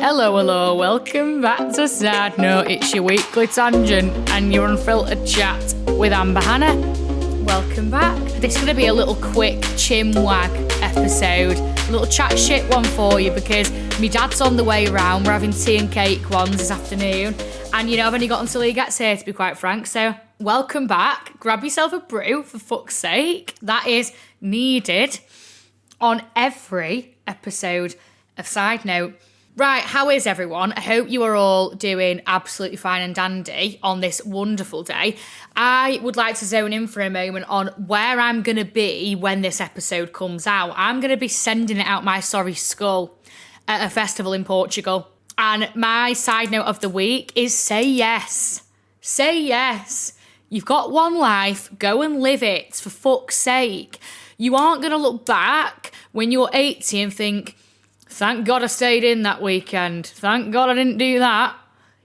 Hello, welcome back to Side Note. It's your weekly tangent and your unfiltered chat with Amber Hannah. Welcome back. This is going to be a little quick chim-wag episode. A little chat shit one for you because my dad's on the way around. We're having tea and cake ones this afternoon. And, I've only got until he gets here, to be quite frank. So, welcome back. Grab yourself a brew, for fuck's sake. That is needed on every episode of Side Note. Right, how is everyone? I hope you are all doing absolutely fine and dandy on this wonderful day. I would like to zone in for a moment on where I'm going to be when this episode comes out. I'm going to be sending it out my sorry skull at a festival in Portugal. And my side note of the week is say yes. Say yes. You've got one life, go and live it, for fuck's sake. You aren't going to look back when you're 80 and think, thank God I stayed in that weekend. Thank God I didn't do that.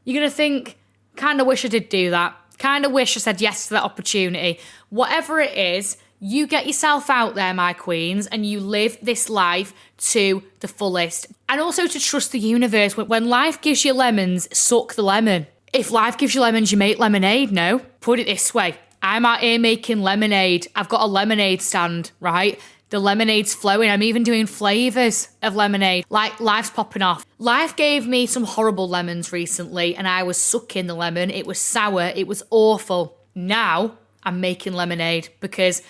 You're going to think, kind of wish I did do that. Kind of wish I said yes to that opportunity. Whatever it is, you get yourself out there, my queens, and you live this life to the fullest. And also to trust the universe. When life gives you lemons, suck the lemon. If life gives you lemons, you make lemonade, no? Put it this way. I'm out here making lemonade. I've got a lemonade stand, right? The lemonade's flowing. I'm even doing flavours of lemonade. Like, life's popping off. Life gave me some horrible lemons recently and I was sucking the lemon. It was sour. It was awful. Now I'm making lemonade because,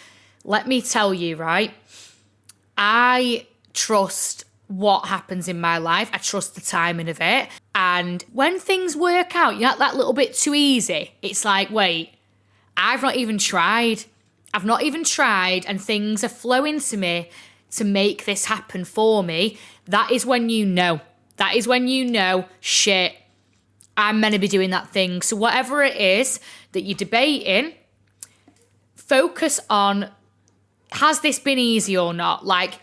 let me tell you, right? I trust what happens in my life. I trust the timing of it. And when things work out, that little bit too easy. It's like, wait, I've not even tried. And things are flowing to me to make this happen for me. That is when you know. Shit, I'm meant to be doing that thing. So whatever it is that you're debating, focus on, has this been easy or not? Like,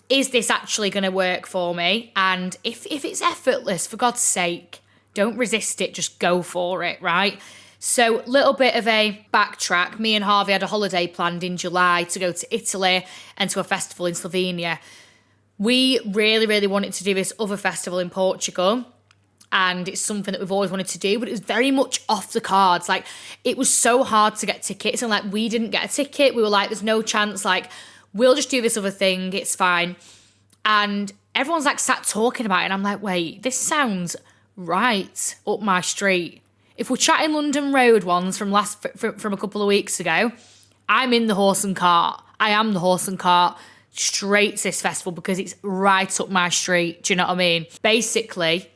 is this actually going to work for me? And if it's effortless, for God's sake, don't resist it. Just go for it, right? So, little bit of a backtrack. Me and Harvey had a holiday planned in July to go to Italy and to a festival in Slovenia. We really, really wanted to do this other festival in Portugal. And it's something that we've always wanted to do, but it was very much off the cards. Like, it was so hard to get tickets. And, we didn't get a ticket. We were like, there's no chance. We'll just do this other thing. It's fine. And everyone's, sat talking about it. And I'm like, wait, this sounds right up my street. If we're chatting London Road ones from a couple of weeks ago, I'm in the horse and cart. I am the horse and cart straight to this festival because it's right up my street. Do you know what I mean? Basically,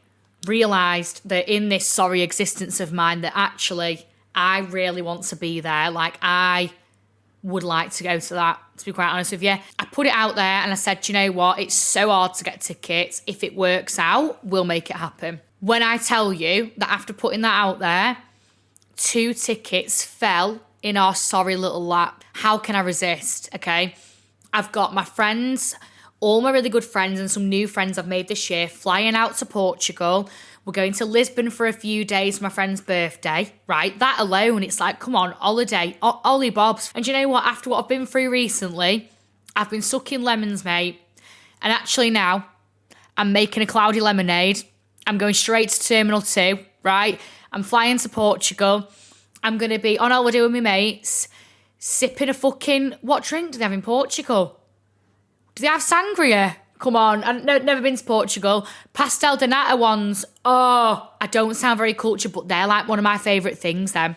realised that in this sorry existence of mine that actually I really want to be there. I would like to go to that, to be quite honest with you. I put it out there and I said, do you know what? It's so hard to get tickets. If it works out, we'll make it happen. When I tell you that after putting that out there, 2 tickets fell in our sorry little lap. How can I resist? Okay. I've got my friends, all my really good friends and some new friends I've made this year flying out to Portugal. We're going to Lisbon for a few days for my friend's birthday, right? That alone, it's like, come on, holiday, Ollie Bobs. And you know what? After what I've been through recently, I've been sucking lemons, mate. And actually now, I'm making a cloudy lemonade. I'm going straight to Terminal 2, right? I'm flying to Portugal. I'm going to be on holiday with my mates, sipping a fucking... What drink do they have in Portugal? Do they have sangria? Come on, I've never been to Portugal. Pastel de nata ones. Oh, I don't sound very cultured, but they're one of my favourite things, them.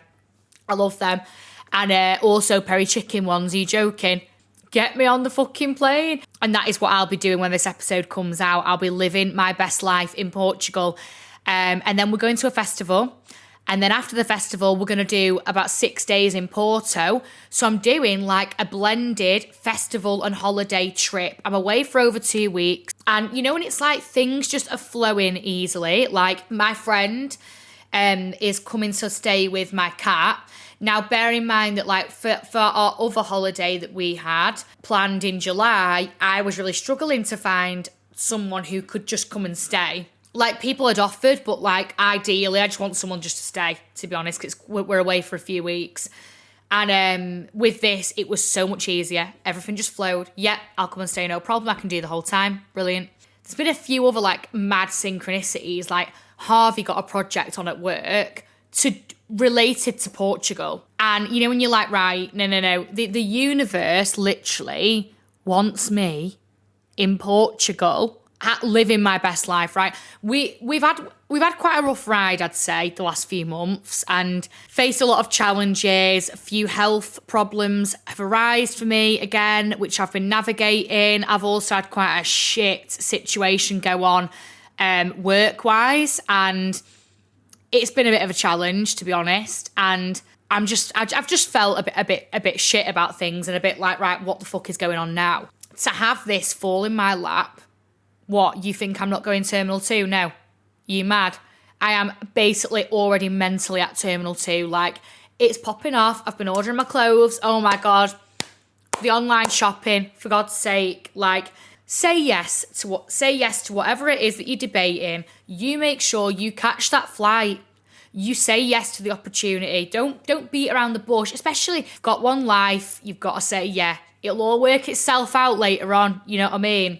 I love them. And also peri chicken ones. Are you joking? Get me on the fucking plane. And that is what I'll be doing when this episode comes out. I'll be living my best life in Portugal. And then we're going to a festival. And then after the festival, we're going to do about 6 days in Porto. So I'm doing a blended festival and holiday trip. I'm away for over 2 weeks. And when it's things just are flowing easily. My friend is coming to stay with my cat. Now, bear in mind that for our other holiday that we had planned in July, I was really struggling to find someone who could just come and stay. People had offered, but ideally, I just want someone just to stay, to be honest, because we're away for a few weeks. And with this, it was so much easier. Everything just flowed. Yeah, I'll come and stay, no problem. I can do the whole time. Brilliant. there's been a few other like mad synchronicities. Like Harvey got a project on at work related to Portugal. And you know, when you're like, right, no. The universe literally wants me in Portugal, living my best life, right? We've had quite a rough ride, I'd say, the last few months, and faced a lot of challenges. A few health problems have arisen for me again, which I've been navigating. I've also had quite a shit situation go on work-wise, and it's been a bit of a challenge, to be honest. And I've just felt a bit shit about things, and a bit like, right, what the fuck is going on now? To have this fall in my lap. What, you think I'm not going Terminal 2? No. You mad? I am basically already mentally at Terminal 2. Like, it's popping off. I've been ordering my clothes. Oh my God. The online shopping, for God's sake. Like, say yes to whatever it is that you're debating. You make sure you catch that flight. You say yes to the opportunity. Don't beat around the bush. Especially if you've got one life, you've got to say, yeah, it'll all work itself out later on. You know what I mean?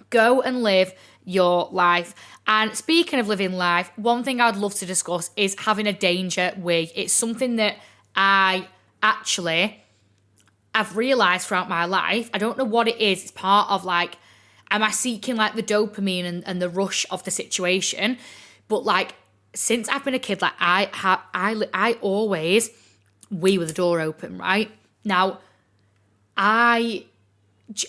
Go and live your life. And speaking of living life, one thing I'd love to discuss is having a danger wig. It's something that I've realised throughout my life. I don't know what it is. It's part of like, am I seeking like the dopamine and the rush of the situation? But like, since I've been a kid, like I always wee with the door open, right? Now,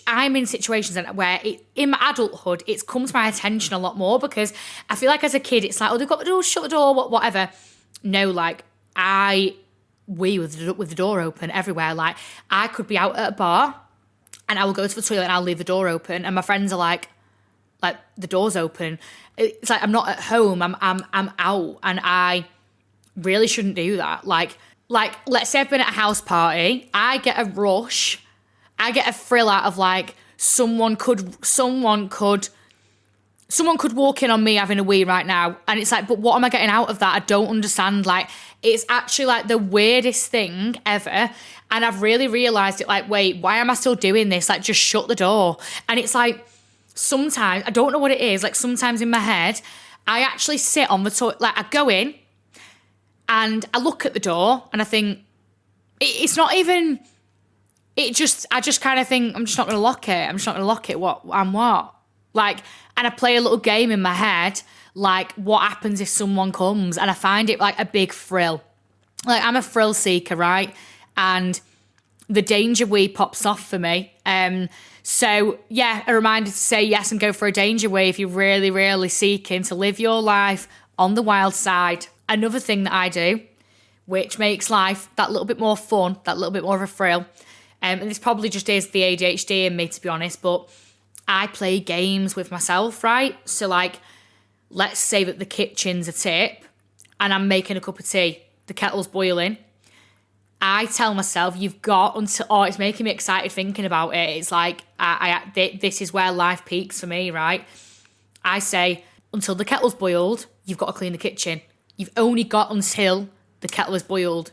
I'm in situations where in my adulthood, it's come to my attention a lot more, because I feel like as a kid, it's like, oh, they've got the door, shut the door, whatever. No, like, I wee with the door open everywhere. Like, I could be out at a bar and I will go to the toilet and I'll leave the door open, and my friends are like, the door's open. It's like, I'm not at home, I'm out, and I really shouldn't do that. Like, let's say I've been at a house party, I get a rush, I get a thrill out of like, someone could walk in on me having a wee right now. And it's like, but what am I getting out of that? I don't understand. Like, it's actually like the weirdest thing ever. And I've really realised it, like, wait, why am I still doing this? Like, just shut the door. And it's like, sometimes, I don't know what it is, like sometimes in my head, I actually sit on the toilet, like I go in and I look at the door and I think, it's not even... I just kind of think, I'm just not going to lock it. What? Like, and I play a little game in my head, like, what happens if someone comes? And I find it like a big thrill. Like, I'm a thrill seeker, right? And the danger wee pops off for me. So, yeah, a reminder to say yes and go for a danger wee if you're really, really seeking to live your life on the wild side. Another thing that I do, which makes life that little bit more fun, that little bit more of a thrill, and this probably just is the ADHD in me, to be honest, but I play games with myself, right? So, like, let's say that the kitchen's a tip and I'm making a cup of tea. The kettle's boiling. I tell myself, you've got until... Oh, it's making me excited thinking about it. It's like, this is where life peaks for me, right? I say, until the kettle's boiled, you've got to clean the kitchen. You've only got until the kettle is boiled.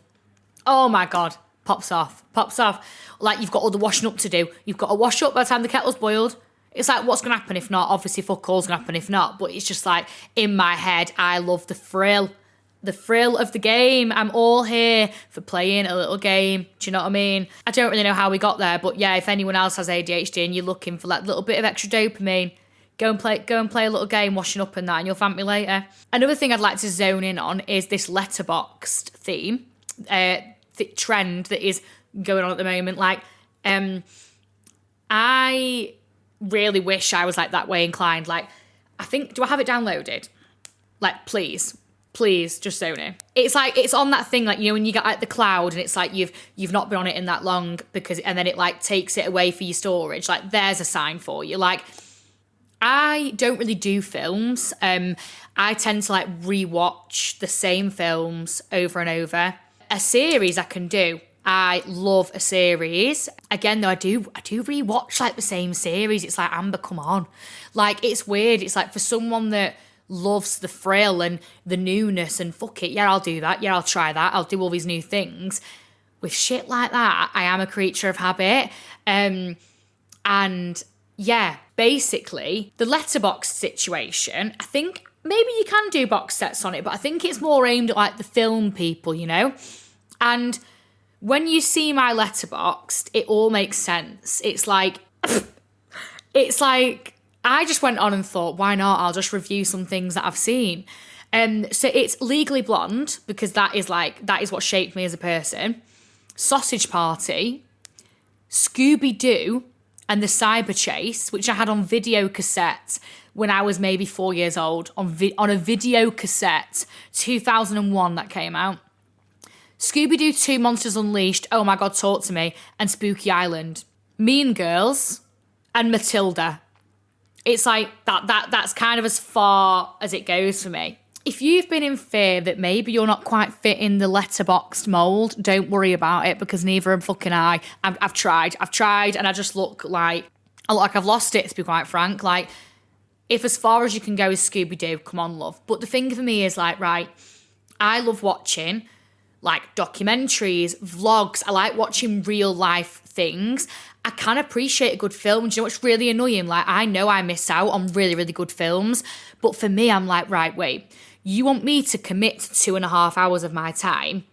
Oh, my God. Pops off. Like, you've got all the washing up to do. You've got to wash up by the time the kettle's boiled. It's like, what's going to happen if not? Obviously, fuck all's going to happen if not. But it's just like, in my head, I love the thrill. The thrill of the game. I'm all here for playing a little game. Do you know what I mean? I don't really know how we got there. But yeah, if anyone else has ADHD and you're looking for that little bit of extra dopamine, go and play a little game, washing up and that, and you'll thank me later. Another thing I'd like to zone in on is this Letterboxd theme. Trend that is going on at the moment. Like, I really wish I was like that way inclined. Like, I think, do I have it downloaded? Like, please just zone in. It's like, it's on that thing, like, you know, when you get like the cloud and it's like you've not been on it in that long, because, and then it like takes it away for your storage. Like, there's a sign for you. Like, I don't really do films. I tend to like rewatch the same films over and over. A series I can do. I love a series. Again, though, I do rewatch like the same series. It's like, Amber, come on. Like, it's weird. It's like, for someone that loves the thrill and the newness and fuck it, yeah, I'll do that. Yeah, I'll try that. I'll do all these new things. With shit like that, I am a creature of habit. And yeah, basically, the Letterboxd situation, I think maybe you can do box sets on it, but I think it's more aimed at like the film people, you know? And when you see my Letterboxd, it all makes sense. It's like, I just went on and thought, why not? I'll just review some things that I've seen. So it's Legally Blonde, because that is what shaped me as a person. Sausage Party, Scooby Doo, and the Cyber Chase, which I had on video cassette when I was maybe 4 years old, on a video cassette, 2001 that came out. Scooby Doo 2 Monsters Unleashed, oh my God, talk to me, and Spooky Island. Mean Girls, and Matilda. It's like, that's kind of as far as it goes for me. If you've been in fear that maybe you're not quite fit in the Letterboxd mould, don't worry about it, because neither am fucking I. I've tried, and I just look like I've lost it, to be quite frank. Like, if as far as you can go is Scooby Doo, come on, love. But the thing for me is like, right, I love watching like documentaries, vlogs. I like watching real life things. I can appreciate a good film. Do you know what's really annoying? Like, I know I miss out on really, really good films. But for me, I'm like, right, wait. You want me to commit 2.5 hours of my time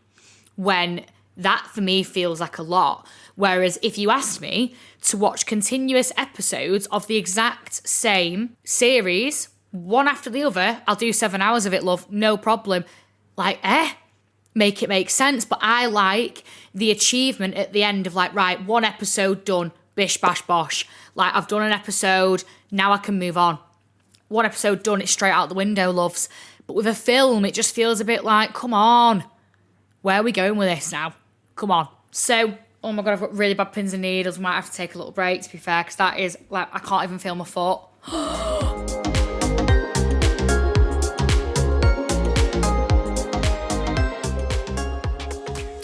when that for me feels like a lot. Whereas if you asked me to watch continuous episodes of the exact same series, one after the other, I'll do 7 hours of it, love. No problem. Like, make it make sense. But I like the achievement at the end of like, right, one episode done, bish, bash, bosh. Like, I've done an episode, now I can move on. One episode done, it's straight out the window, loves. But with a film, it just feels a bit like, come on, where are we going with this now? Come on. So, oh my God, I've got really bad pins and needles. We might have to take a little break, to be fair, because that is, like, I can't even feel my foot.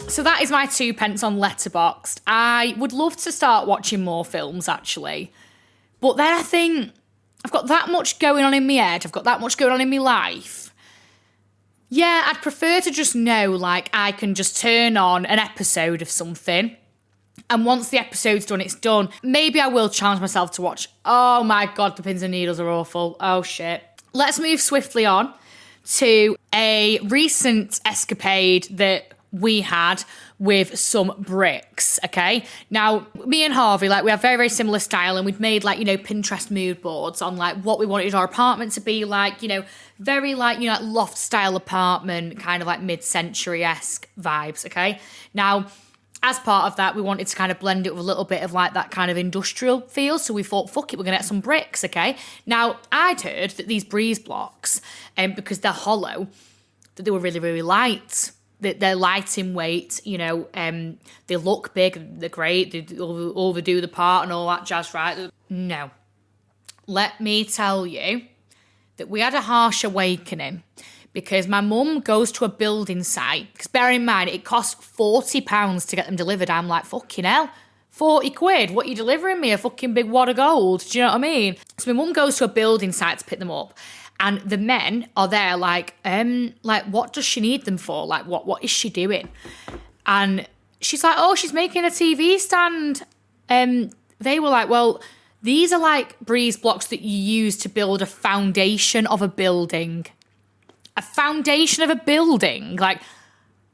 So that is my 2 pence on Letterboxd. I would love to start watching more films, actually. But then I think I've got that much going on in my head. I've got that much going on in my life. Yeah, I'd prefer to just know, like, I can just turn on an episode of something. And once the episode's done, it's done. Maybe I will challenge myself to watch. Oh my God, the pins and needles are awful. Oh shit. Let's move swiftly on to a recent escapade that we had with some bricks, okay? Now, me and Harvey, like, we have very, very similar style, and we'd made, like, you know, Pinterest mood boards on, like, what we wanted our apartment to be like, you know, very, like, you know, like loft-style apartment, kind of like mid-century-esque vibes, okay? Now, as part of that, we wanted to kind of blend it with a little bit of, like, that kind of industrial feel, so we thought, fuck it, we're gonna get some bricks, okay? Now, I'd heard that these breeze blocks, because they're hollow, that they were really, really light. They're light in weight, you know, they look big, they're great, they overdo the part and all that jazz, right? No. Let me tell you that we had a harsh awakening because my mum goes to a building site, because bear in mind, it costs £40 to get them delivered. I'm like, fucking hell, 40 quid, what are you delivering me? A fucking big wad of gold, do you know what I mean? So my mum goes to a building site to pick them up. And the men are there like, what does she need them for? Like, what is she doing? And she's like, oh, she's making a TV stand. They were like, well, these are like breeze blocks that you use to build a foundation of a building. A foundation of a building? Like,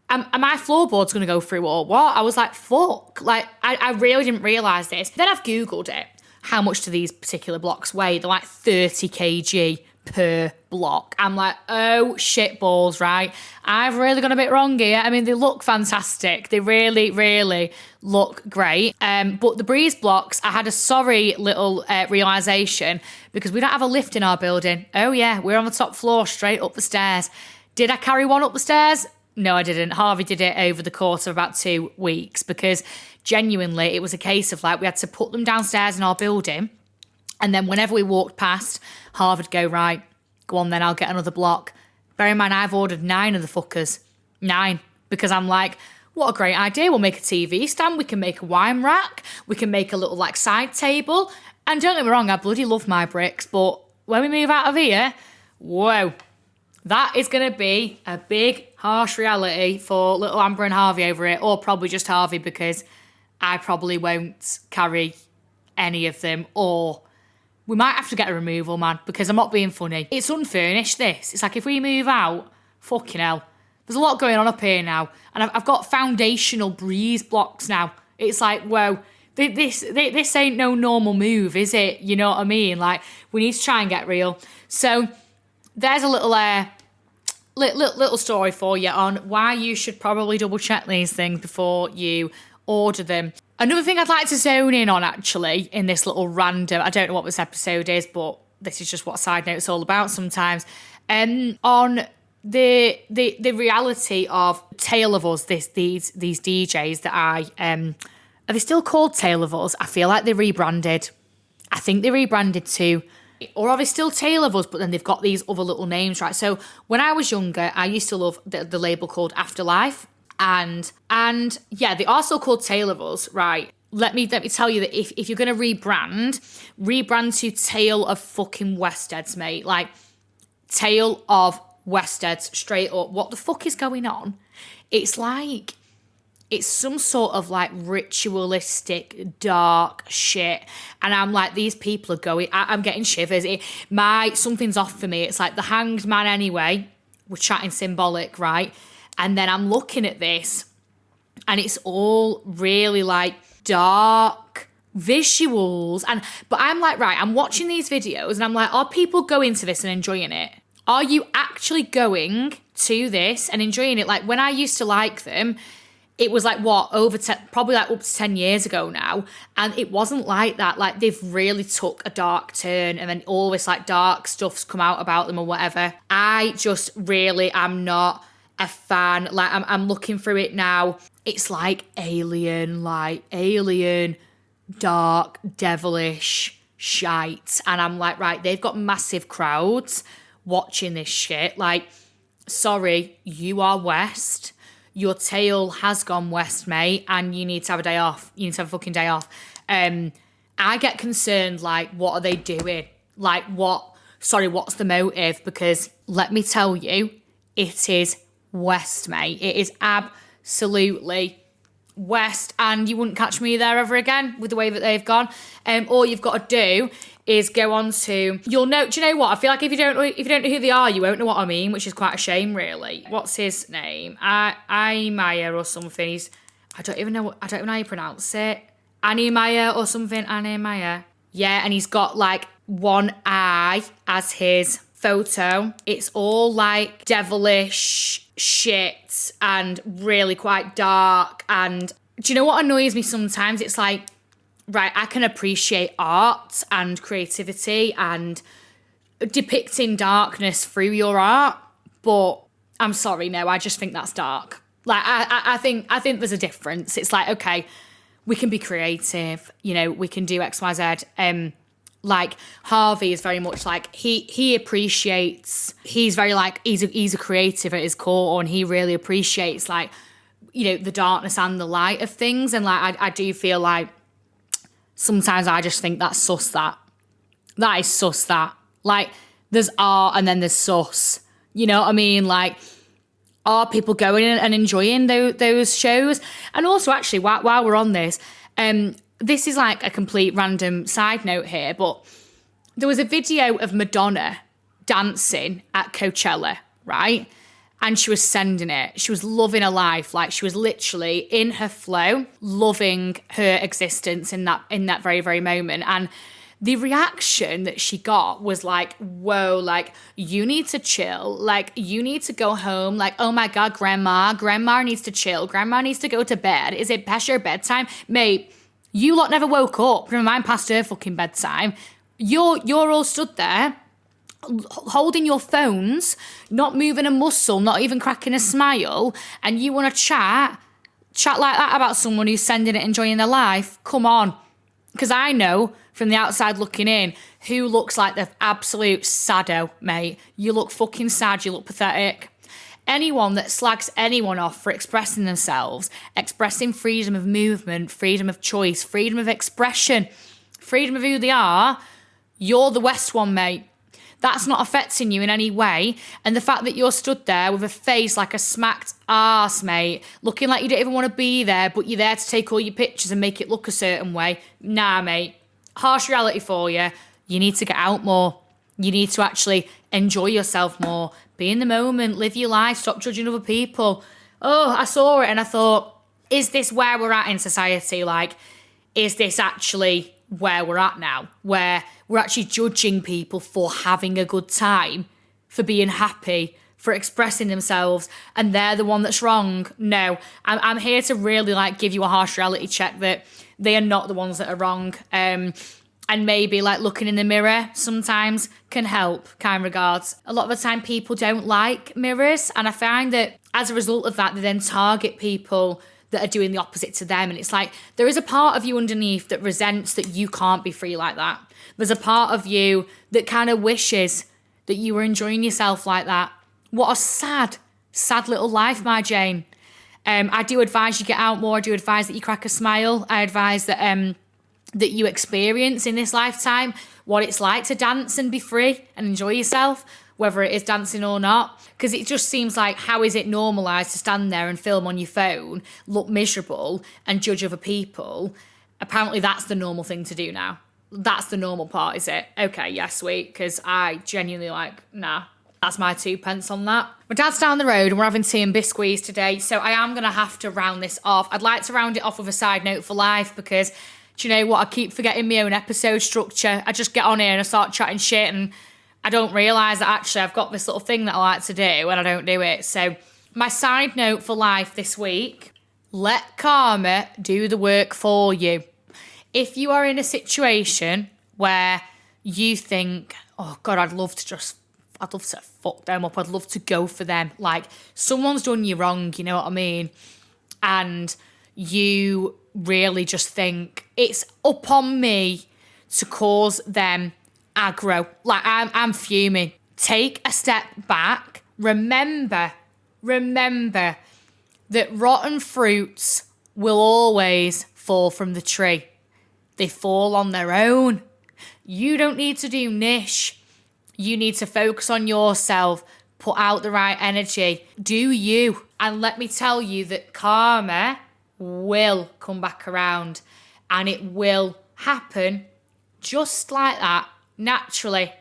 am my floorboards going to go through or what? I was like, fuck. Like, I really didn't realise this. Then I've Googled it. How much do these particular blocks weigh? They're like 30 kg per block. I'm like, oh shit balls, right? I've really gone a bit wrong here. I mean, they look fantastic. They really, really look great. But the breeze blocks, I had a sorry little realisation because we don't have a lift in our building. Oh yeah, we're on the top floor, straight up the stairs. Did I carry one up the stairs? No, I didn't. Harvey did it over the course of about 2 weeks because genuinely it was a case of like we had to put them downstairs in our building. And then whenever we walked past, Harvey would go, right, go on then, I'll get another block. Bear in mind, I've ordered 9 of the fuckers. 9. Because I'm like, what a great idea. We'll make a TV stand. We can make a wine rack. We can make a little like side table. And don't get me wrong, I bloody love my bricks. But when we move out of here, whoa, that is going to be a big, harsh reality for little Amber and Harvey over it. Or probably just Harvey because I probably won't carry any of them or We might have to get a removal, man, because I'm not being funny. It's unfurnished, this. It's like if we move out, fucking hell. There's a lot going on up here now. And I've got foundational breeze blocks now. It's like, whoa, this ain't no normal move, is it? You know what I mean? Like, we need to try and get real. So there's a little story for you on why you should probably double check these things before you order them. Another thing I'd like to zone in on, actually, in this little random, I don't know what this episode is, but this is just what Side Note's all about sometimes, on the reality of Tale of Us, these DJs that are they still called Tale of Us? I feel like they rebranded. I think they rebranded too. Or are they still Tale of Us, but then they've got these other little names, right? So when I was younger, I used to love the label called Afterlife. And yeah, they are still called Tale of Us, right? Let me tell you that if you're going to rebrand to Tale of fucking Westheads, mate. Like, Tale of Westheads, straight up. What the fuck is going on? It's like, it's some sort of like ritualistic, dark shit. And I'm like, these people are going, I'm getting shivers. Something's off for me. It's like the Hanged Man anyway. We're chatting symbolic, right? And then I'm looking at this and it's all really like dark visuals. But I'm like, right, I'm watching these videos and I'm like, are people going to this and enjoying it? Are you actually going to this and enjoying it? Like, when I used to like them, it was like, probably like up to 10 years ago now. And it wasn't like that. Like, they've really took a dark turn and then all this like dark stuff's come out about them or whatever. I just really am not a fan. Like, I'm looking through it now. It's like alien, dark, devilish shite. And I'm like, right, they've got massive crowds watching this shit. Like, sorry, you are West. Your tail has gone west, mate, and you need to have a day off. You need to have a fucking day off. I get concerned, like, what are they doing? Like, what's the motive? Because let me tell you, it is West, mate. It is absolutely West, and you wouldn't catch me there ever again with the way that they've gone. All you've got to do is go on to, you'll know, do you know what? I feel like if you don't know who they are, you won't know what I mean, which is quite a shame, really. What's his name? Maya or something. I don't even know how you pronounce it. Maya or something. Maya. Yeah, and he's got like one eye as his photo. It's all like devilish shit and really quite dark. And do you know what annoys me sometimes? It's like, right, I can appreciate art and creativity and depicting darkness through your art, but I'm sorry, no, I just think that's dark. Like, I think there's a difference. It's like, okay, we can be creative, you know, we can do X, Y, Z. Like, Harvey is very much like, he appreciates, he's very like, he's a creative at his core, and he really appreciates, like, you know, the darkness and the light of things. And like, I do feel like sometimes I just think that's sus, that is sus, that. Like, there's art and then there's sus. You know what I mean? Like, are people going and enjoying those shows? And also, actually, while we're on this, this is like a complete random side note here, but there was a video of Madonna dancing at Coachella, right? And she was sending it. She was loving her life. Like, she was literally in her flow, loving her existence in that very, very moment. And the reaction that she got was like, whoa, like, you need to chill. Like, you need to go home. Like, oh my God, grandma needs to chill. Grandma needs to go to bed. Is it past your bedtime? Mate, you lot never woke up. Never mind past her fucking bedtime. You're all stood there holding your phones, not moving a muscle, not even cracking a smile, and you want to chat like that about someone who's sending it, enjoying their life? Come on. Because I know from the outside looking in who looks like the absolute saddo, mate. You look fucking sad, you look pathetic. Anyone that slags anyone off for expressing themselves, expressing freedom of movement, freedom of choice, freedom of expression, freedom of who they are, you're the West one, mate. That's not affecting you in any way. And the fact that you're stood there with a face like a smacked arse, mate, looking like you don't even want to be there, but you're there to take all your pictures and make it look a certain way. Nah, mate. Harsh reality for you. You need to get out more. You need to actually enjoy yourself more. Be in the moment, live your life, stop judging other people. Oh, I saw it and I thought, is this where we're at in society? Like, is this actually where we're at now? Where we're actually judging people for having a good time, for being happy, for expressing themselves, and they're the one that's wrong? No, I'm here to really like give you a harsh reality check that they are not the ones that are wrong. And maybe like looking in the mirror sometimes can help, kind regards. A lot of the time people don't like mirrors, and I find that as a result of that, they then target people that are doing the opposite to them. And it's like, there is a part of you underneath that resents that you can't be free like that. There's a part of you that kind of wishes that you were enjoying yourself like that. What a sad, sad little life, my Jane. I do advise you get out more. I do advise that you crack a smile. I advise that that you experience in this lifetime what it's like to dance and be free and enjoy yourself, whether it is dancing or not. Because it just seems like, how is it normalised to stand there and film on your phone, look miserable and judge other people? Apparently that's the normal thing to do now. That's the normal part, is it? Okay, yeah, sweet, because I genuinely nah. That's my 2 pence on that. My dad's down the road and we're having tea and biscuits today, so I am going to have to round this off. I'd like to round it off with a side note for life, because do you know what? I keep forgetting my own episode structure. I just get on here and I start chatting shit and I don't realise that actually I've got this little thing that I like to do and I don't do it. So my side note for life this week, let karma do the work for you. If you are in a situation where you think, oh God, I'd love to fuck them up. I'd love to go for them. Like, someone's done you wrong, you know what I mean? And you really just think it's up on me to cause them aggro. Like, I'm fuming. Take a step back. Remember that rotten fruits will always fall from the tree. They fall on their own. You don't need to do niche. You need to focus on yourself, put out the right energy, do you. And let me tell you that karma will come back around, and it will happen just like that, naturally.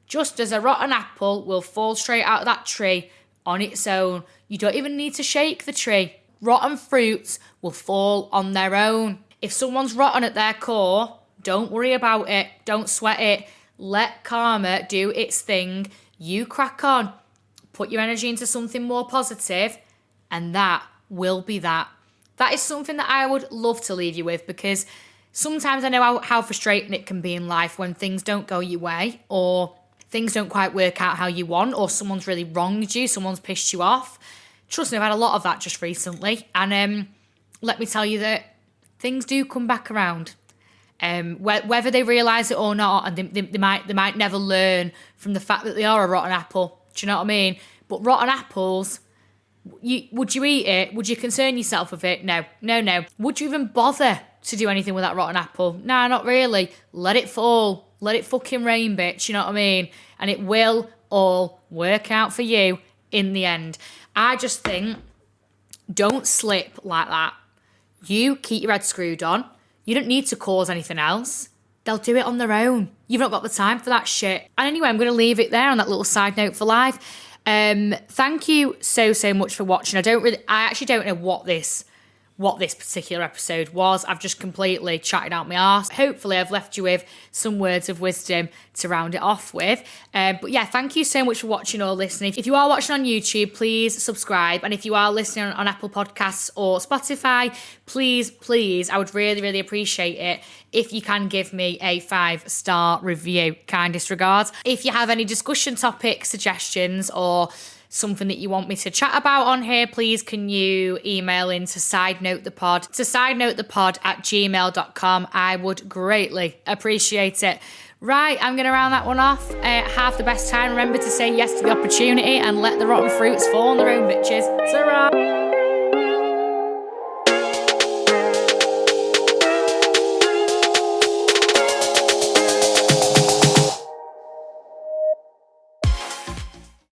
Just as a rotten apple will fall straight out of that tree on its own. You don't even need to shake the tree. Rotten fruits will fall on their own. If someone's rotten at their core, don't worry about it. Don't sweat it. Let karma do its thing. You crack on. Put your energy into something more positive, and that will be that. That is something that I would love to leave you with, because sometimes I know how frustrating it can be in life when things don't go your way, or things don't quite work out how you want, or someone's really wronged you, someone's pissed you off. Trust me, I've had a lot of that just recently. And let me tell you that things do come back around. Whether they realise it or not, and they might never learn from the fact that they are a rotten apple. Do you know what I mean? But rotten apples, would you eat it? Would you concern yourself with it? No. Would you even bother to do anything with that rotten apple? Nah, not really. Let it fall. Let it fucking rain, bitch. You know what I mean? And it will all work out for you in the end. I just think, don't slip like that. You keep your head screwed on. You don't need to cause anything else. They'll do it on their own. You've not got the time for that shit. And anyway, I'm going to leave it there on that little side note for life. Thank you so much for watching. I actually don't know what this particular episode was. I've just completely chatted out my arse. Hopefully I've left you with some words of wisdom to round it off with. But yeah, thank you so much for watching or listening. If you are watching on YouTube, please subscribe. And if you are listening on Apple Podcasts or Spotify, please, I would really appreciate it if you can give me a 5-star review. Kindest regards. If you have any discussion topics, suggestions, or something that you want me to chat about on here, please can you email in to sidenotethepod@gmail.com. I would greatly appreciate it. Right, I'm going to round that one off. Have the best time. Remember to say yes to the opportunity and let the rotten fruits fall on their own, bitches. Ta-ra!